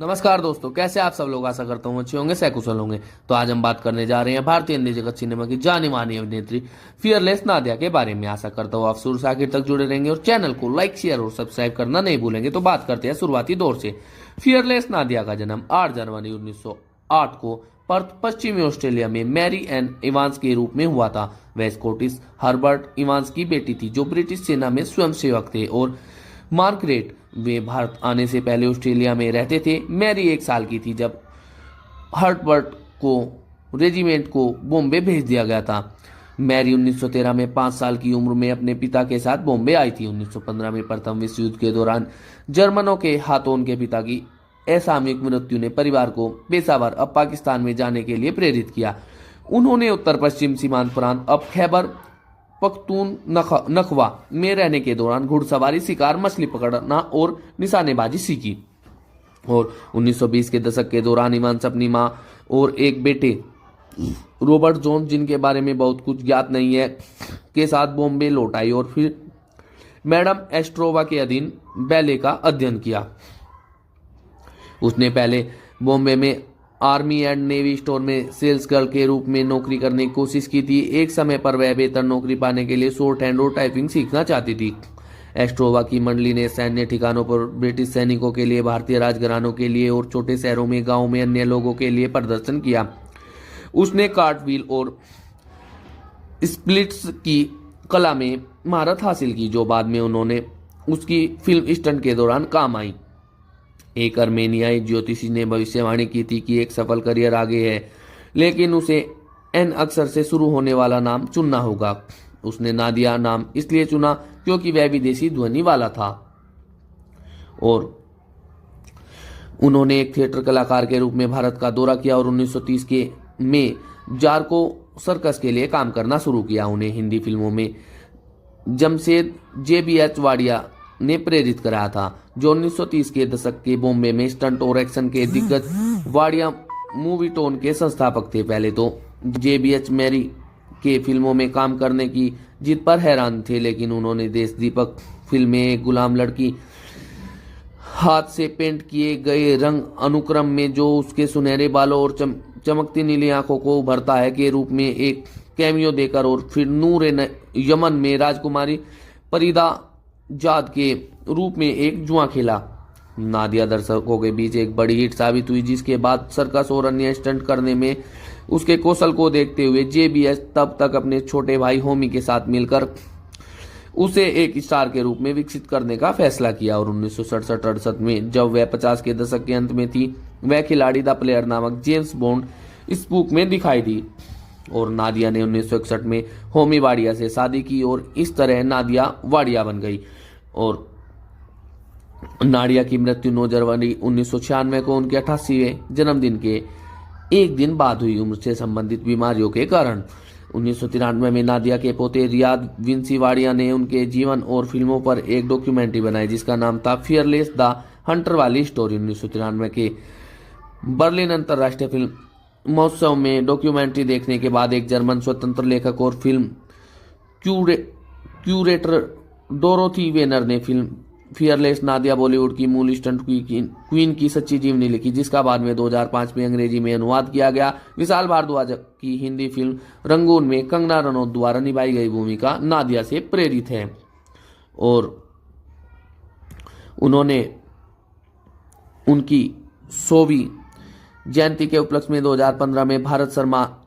नमस्कार दोस्तों, कैसे आप सब लोग। आशा करता हूँ अच्छे होंगे, सकुशल होंगे। तो आज हम बात करने जा रहे हैं भारतीय हिंदी जगत सिनेमा की जानी मानी अभिनेत्री फियरलेस नादिया के बारे में। आशा करता हूँ आप शुरू से आखिर तक जुड़े रहेंगे और चैनल को लाइक, शेयर और सब्सक्राइब करना नहीं भूलेंगे। तो बात करते हैं शुरुआती दौर से। फियरलेस नादिया का जन्म 8 जनवरी 1908 को पर्थ, पश्चिमी ऑस्ट्रेलिया में मैरी एन इवांस के रूप में हुआ था। वह स्कॉटिश हर्बर्ट इवांस की बेटी थी, जो ब्रिटिश सेना में स्वयंसेवक थे। और मार्गरेट, वे भारत आने से पहले ऑस्ट्रेलिया में रहते थे। मैरी 1 साल की थी जब हर्बर्ट को रेजिमेंट को बॉम्बे भेज दिया गया था। मैरी 1913 में 5 साल की उम्र में अपने पिता के साथ बॉम्बे आई थी। 1915 में प्रथम विश्व युद्ध के दौरान जर्मनों के हाथों उनके पिता की असामयिक मृत्यु ने परिवार को पेशावर अब पाकिस्तान में जाने के लिए प्रेरित किया। उन्होंने उत्तर पश्चिम सीमांत प्रांत अब खैबर पख्तूनख्वा में रहने के दौरान घुड़सवारी, शिकार, मछली पकड़ना और निशानेबाजी सीखी। और 1920 के दशक के दौरान इवांस अपनी मां और एक बेटे रॉबर्ट जोन्स, जिनके बारे में बहुत कुछ ज्ञात नहीं है, के साथ बॉम्बे लौट आई और फिर मैडम एस्ट्रोवा के अधीन बैले का अध्ययन किया। उसने पहले बॉम्बे में आर्मी एंड नेवी स्टोर में सेल्स गर्ल के रूप में नौकरी करने की कोशिश की थी। एक समय पर वह बेहतर नौकरी पाने के लिए शॉर्ट हैंड और टाइपिंग सीखना चाहती थी। एस्ट्रोवा की मंडली ने सैन्य ठिकानों पर ब्रिटिश सैनिकों के लिए, भारतीय राजघरानों के लिए और छोटे शहरों में, गांवों में अन्य लोगों के लिए प्रदर्शन किया। उसने कार्टव्हील और स्प्लिट्स की कला में महारत हासिल की, जो बाद में उन्होंने उसकी फिल्म स्टंट के दौरान काम आई। एक अर्मेनियाई ज्योतिषी ने भविष्यवाणी की थी कि एक सफल करियर आगे है, लेकिन उसे एन अक्षर से शुरू होने वाला नाम चुनना होगा। उसने नादिया नाम इसलिए चुना क्योंकि वह विदेशी ध्वनि वाला था। और उन्होंने एक थिएटर कलाकार के रूप में भारत का दौरा किया और 1930 के में जारको सर्कस के लिए काम करना शुरू किया। उन्हें हिंदी फिल्मों में जमशेद JBH वाडिया ने प्रेरित कराया था, जो 1930 के दशक के बॉम्बे में स्टंट और एक्शन के दिग्गज वाडिया मूवी टोन के संस्थापक थे। पहले तो JBH मैरी के फिल्मों में काम करने की जिद पर हैरान थे, लेकिन उन्होंने देश दीपक फिल्म में एक गुलाम लड़की, हाथ से पेंट किए गए रंग अनुक्रम में जो उसके सुनहरे बालों और चमकती नीली आंखों को उभरता है, के रूप में एक कैमियो देकर, और फिर नूर यमन में राजकुमारी फरीदा जाद के रूप में एक जुआ खेला। नादिया दर्शकों के बीच एक बड़ी हिट साबित हुई, जिसके बाद सर्कस और अन्य स्टंट करने में उसके कौशल को देखते हुए JBH तब तक अपने छोटे भाई होमी के साथ मिलकर उसे एक स्टार के रूप में विकसित करने का फैसला किया। और 1967-68 में जब वह 50 के दशक के अंत में थी, वह खिलाड़ी द प्लेयर नामक जेम्स बॉन्ड स्पूक में दिखाई दी। और नादिया ने 1961 में होमी वाडिया से शादी की और इस तरह नादिया वाडिया बन गई। और नाडिया की मृत्यु 9 जनवरी 1996 को उनके 88वें जन्मदिन के एक दिन बाद हुई, उम्र से संबंधित बीमारियों के कारण। 1993 में नादिया के पोते रियाद विंसी वाडिया ने उनके जीवन और फिल्मों पर एक डॉक्यूमेंट्री बनाई, जिसका नाम था फियरलेस द हंटर वाली स्टोरी। 1993 के बर्लिन अंतर्राष्ट्रीय फिल्म महोत्सव में डॉक्यूमेंट्री देखने के बाद एक जर्मन स्वतंत्र लेखक और फिल्म क्यूरेटर डोरोथी वेनर ने फिल्म फियरलेस नादिया बॉलीवुड की मूल स्टंट क्वीन की सच्ची जीवनी लिखी, जिसका बाद में 2005 में अंग्रेजी में अनुवाद किया गया। विशाल भारद्वाज की हिंदी फिल्म रंगून में कंगना रनौत द्वारा निभाई गई भूमिका नादिया से प्रेरित है। और उन्होंने उनकी 100वीं जयंती के उपलक्ष्य में 2015 में भारत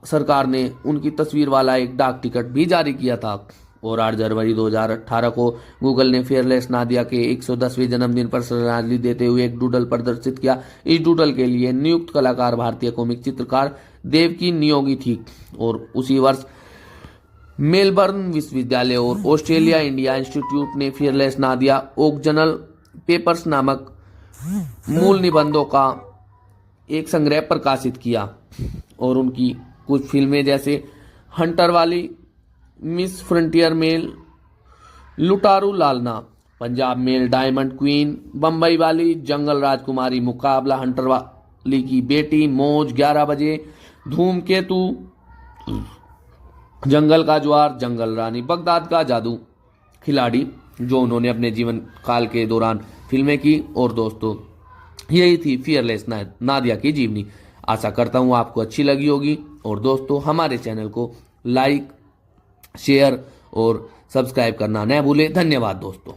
सरकार ने उनकी तस्वीर वाला एक डाक टिकट भी जारी किया था। और 8 जनवरी 2018 को गूगल ने फियरलेस नादिया के 110वें जन्मदिन पर श्रद्धांजलि देते हुए एक डूडल प्रदर्शित किया। इस डूडल के लिए नियुक्त कलाकार भारतीय कॉमिक चित्रकार देवकी नियोगी थी। और उसी वर्ष मेलबर्न विश्वविद्यालय और ऑस्ट्रेलिया इंडिया इंस्टीट्यूट ने फियरलेस नादिया ओरिजिनल पेपर्स नामक मूल निबंधों का एक संग्रह प्रकाशित किया। और उनकी कुछ फिल्में जैसे हंटर वाली, miss frontier Mail, Lutaru Lalna, Punjab Mail, Diamond Queen, Bambai Wali, Jungle राजकुमारी, मुकाबला, हंटर वाली की बेटी, मौज, 11 बजे, धूमकेतु, जंगल का ज्वार, जंगल रानी, बगदाद का जादू, खिलाड़ी, जो उन्होंने अपने जीवन काल के दौरान फिल्में की। और दोस्तों, यही थी फियरलेस नादिया की जीवनी। आशा करता हूँ आपको अच्छी लगी होगी। और दोस्तों, हमारे चैनल को लाइक, शेयर और सब्सक्राइब करना न भूलें। धन्यवाद दोस्तों।